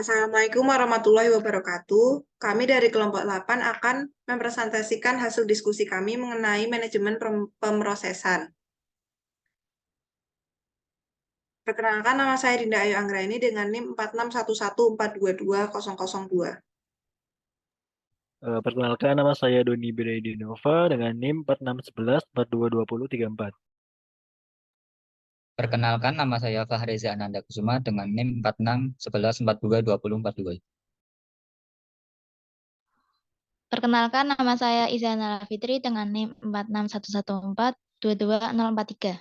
Assalamualaikum warahmatullahi wabarakatuh. Kami dari kelompok 8 akan mempresentasikan hasil diskusi kami mengenai manajemen pemrosesan. Perkenalkan, nama saya Dinda Ayu Anggraini dengan NIM 4611422002. Perkenalkan, nama saya Doni Biraidinova dengan NIM 4611422034. Perkenalkan, nama saya Fahreza Ananda Kusuma dengan NIM 4611422042. Perkenalkan, nama saya Izanara Fitri dengan NIM 46114222043.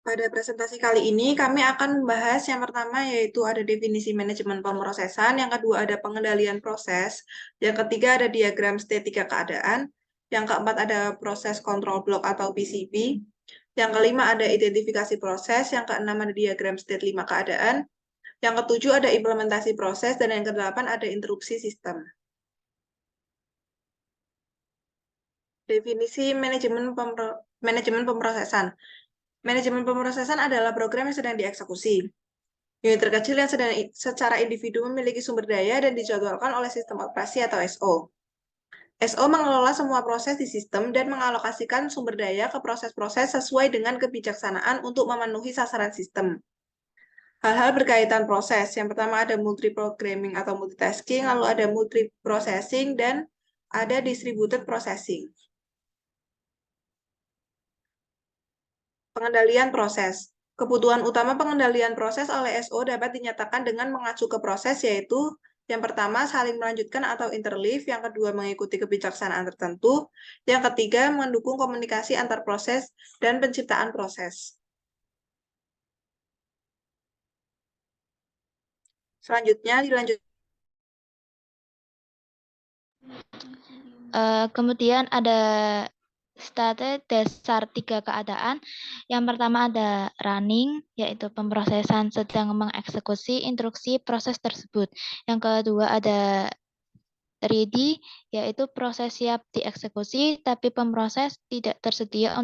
Pada presentasi kali ini, kami akan membahas yang pertama yaitu ada definisi manajemen pemrosesan, yang kedua ada pengendalian proses, yang ketiga ada diagram state 3 keadaan, yang keempat ada proses control block atau PCB, yang kelima ada identifikasi proses, yang keenam ada diagram state 5 keadaan, yang ketujuh ada implementasi proses, dan yang kedelapan ada interupsi sistem. Definisi manajemen pemrosesan. Manajemen pemrosesan adalah program yang sedang dieksekusi. Unit terkecil yang sedang secara individu memiliki sumber daya dan dijadwalkan oleh sistem operasi atau SO. SO mengelola semua proses di sistem dan mengalokasikan sumber daya ke proses-proses sesuai dengan kebijaksanaan untuk memenuhi sasaran sistem. Hal-hal berkaitan proses. Yang pertama ada multi-programming atau multitasking, lalu ada multi-processing, dan ada distributed processing. Pengendalian proses. Kebutuhan utama pengendalian proses oleh SO dapat dinyatakan dengan mengacu ke proses, yaitu yang pertama saling melanjutkan atau interleave, yang kedua mengikuti kebijaksanaan tertentu, yang ketiga mendukung komunikasi antar proses dan penciptaan proses. Selanjutnya dilanjut. Kemudian ada state dasar 3 keadaan. Yang pertama ada running, yaitu pemrosesan sedang mengeksekusi instruksi proses tersebut. Yang kedua ada ready, yaitu proses siap dieksekusi, tapi pemroses tidak tersedia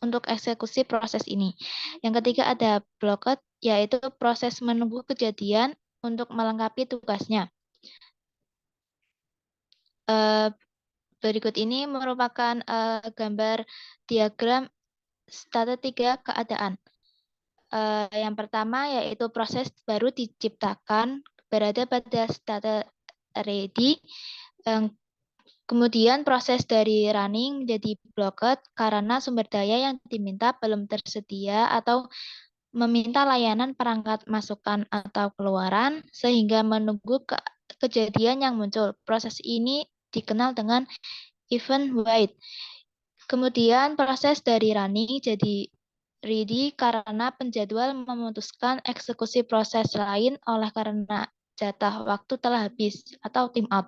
untuk eksekusi proses ini. Yang ketiga ada blocked, yaitu proses menunggu kejadian untuk melengkapi tugasnya. Berikut ini merupakan gambar diagram state 3 keadaan. Yang pertama yaitu proses baru diciptakan berada pada state ready. Kemudian proses dari running menjadi blocked karena sumber daya yang diminta belum tersedia atau meminta layanan perangkat masukan atau keluaran sehingga menunggu kejadian yang muncul. Proses ini dikenal dengan event wait. Kemudian proses dari running jadi ready karena penjadwal memutuskan eksekusi proses lain oleh karena jatah waktu telah habis atau timeout.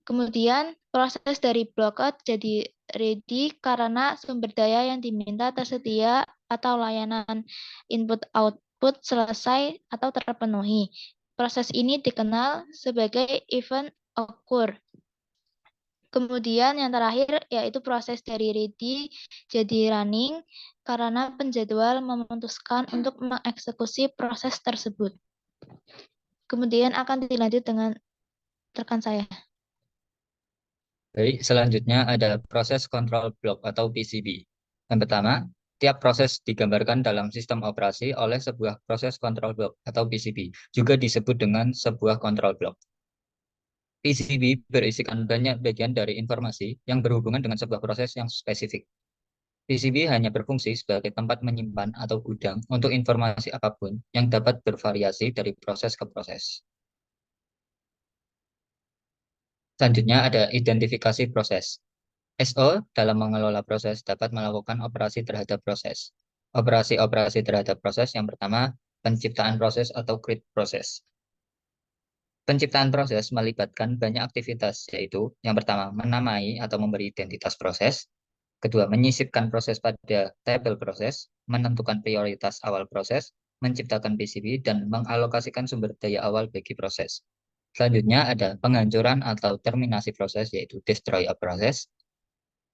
Kemudian proses dari blocked jadi ready karena sumber daya yang diminta tersedia atau layanan input-output selesai atau terpenuhi. Proses ini dikenal sebagai event occur. Kemudian yang terakhir yaitu proses dari ready jadi running karena penjadwal memutuskan untuk mengeksekusi proses tersebut. Kemudian akan dilanjut dengan rekan saya. Baik, selanjutnya ada proses control block atau PCB. Yang pertama, tiap proses digambarkan dalam sistem operasi oleh sebuah proses control block atau PCB, juga disebut dengan sebuah control block. PCB berisikan banyak bagian dari informasi yang berhubungan dengan sebuah proses yang spesifik. PCB hanya berfungsi sebagai tempat menyimpan atau gudang untuk informasi apapun yang dapat bervariasi dari proses ke proses. Selanjutnya ada identifikasi proses. SO dalam mengelola proses dapat melakukan operasi terhadap proses. Operasi-operasi terhadap proses yang pertama, penciptaan proses atau create proses. Penciptaan proses melibatkan banyak aktivitas, yaitu yang pertama, menamai atau memberi identitas proses. Kedua, menyisipkan proses pada tabel proses, menentukan prioritas awal proses, menciptakan PCB, dan mengalokasikan sumber daya awal bagi proses. Selanjutnya ada penghancuran atau terminasi proses, yaitu destroy a process.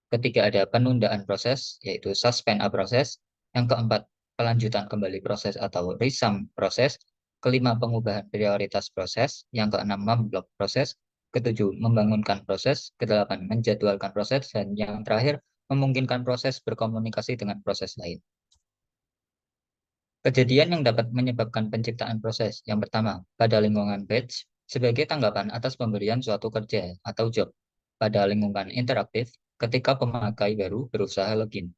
Ketiga ada penundaan proses, yaitu suspend a process. Yang keempat, pelanjutan kembali proses atau resum proses, kelima pengubahan prioritas proses, yang keenam memblok proses, ketujuh membangunkan proses, kedelapan menjadwalkan proses, dan yang terakhir memungkinkan proses berkomunikasi dengan proses lain. Kejadian yang dapat menyebabkan penciptaan proses. Yang pertama, pada lingkungan batch, sebagai tanggapan atas pemberian suatu kerja atau job. Pada lingkungan interaktif, ketika pemakai baru berusaha login.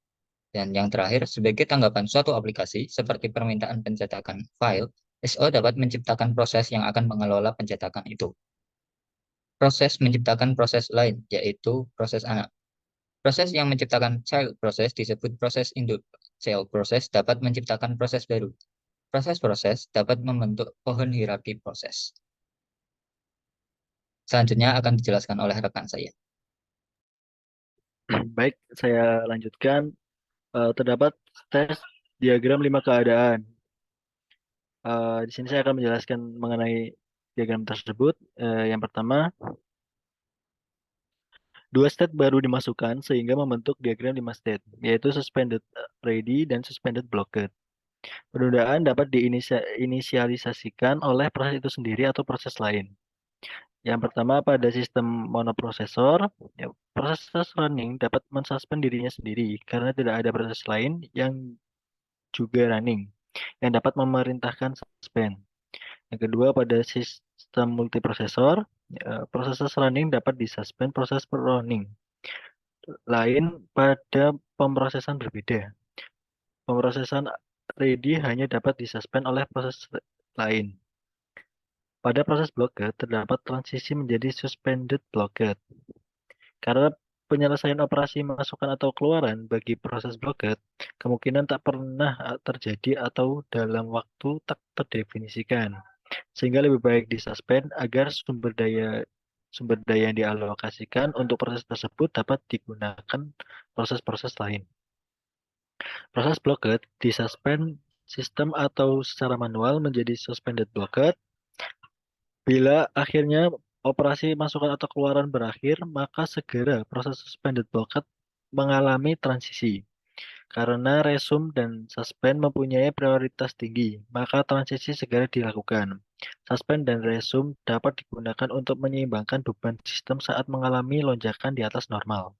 Dan yang terakhir, sebagai tanggapan suatu aplikasi, seperti permintaan pencetakan file, SO dapat menciptakan proses yang akan mengelola pencetakan itu. Proses menciptakan proses lain, yaitu proses anak. Proses yang menciptakan child process disebut proses induk. Child process dapat menciptakan proses baru. Proses-proses dapat membentuk pohon hierarki proses. Selanjutnya akan dijelaskan oleh rekan saya. Baik, saya lanjutkan. Terdapat tes diagram 5 keadaan. Di sini saya akan menjelaskan mengenai diagram tersebut. Yang pertama, dua state baru dimasukkan sehingga membentuk diagram 5 state, yaitu suspended ready dan suspended blocked. Penundaan dapat diinisialisasikan oleh proses itu sendiri atau proses lain. Yang pertama, pada sistem monoprosesor, ya, proses running dapat mensuspend dirinya sendiri karena tidak ada proses lain yang juga running yang dapat memerintahkan suspend. Yang kedua, pada sistem multiprosesor, proses running dapat disuspend proses running lain pada pemrosesan berbeda. Pemrosesan ready hanya dapat disuspend oleh proses lain. Pada proses blocked, terdapat transisi menjadi suspended blocked. Karena penyelesaian operasi masukan atau keluaran bagi proses blocked kemungkinan tak pernah terjadi atau dalam waktu tak terdefinisikan. Sehingga lebih baik disuspend agar sumber daya yang dialokasikan untuk proses tersebut dapat digunakan proses-proses lain. Proses blocked disuspend sistem atau secara manual menjadi suspended blocked. Bila akhirnya operasi masukan atau keluaran berakhir, maka segera proses suspended blocked mengalami transisi. Karena resume dan suspend mempunyai prioritas tinggi, maka transisi segera dilakukan. Suspend dan resume dapat digunakan untuk menyeimbangkan beban sistem saat mengalami lonjakan di atas normal.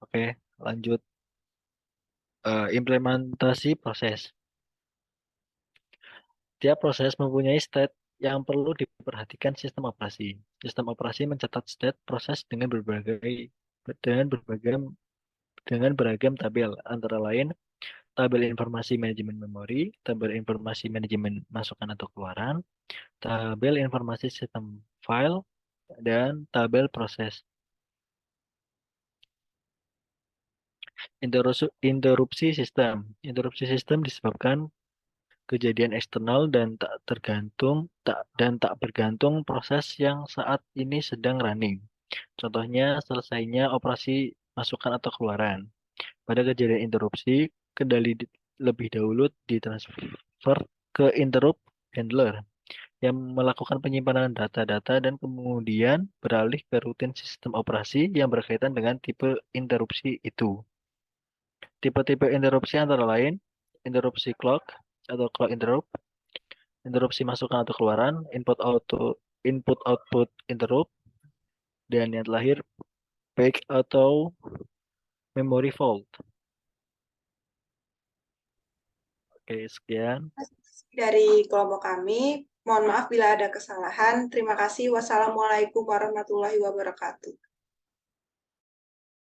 Oke, lanjut. Implementasi proses. Tiap proses mempunyai state yang perlu diperhatikan sistem operasi. Sistem operasi mencatat state proses dengan beragam tabel, antara lain tabel informasi manajemen memori, tabel informasi manajemen masukan atau keluaran, tabel informasi sistem file, dan tabel proses. Interupsi sistem. Interupsi sistem disebabkan kejadian eksternal dan tak bergantung proses yang saat ini sedang running. Contohnya selesainya operasi masukan atau keluaran. Pada kejadian interupsi, kendali lebih dahulu ditransfer ke interrupt handler yang melakukan penyimpanan data-data dan kemudian beralih ke rutin sistem operasi yang berkaitan dengan tipe interupsi itu. Tipe-tipe interupsi antara lain interupsi clock atau clock interrupt, interupsi masukan atau keluaran, input output interrupt, dan yang terakhir page atau memory fault. Oke, sekian. Dari kelompok kami, mohon maaf bila ada kesalahan. Terima kasih. Wassalamualaikum warahmatullahi wabarakatuh.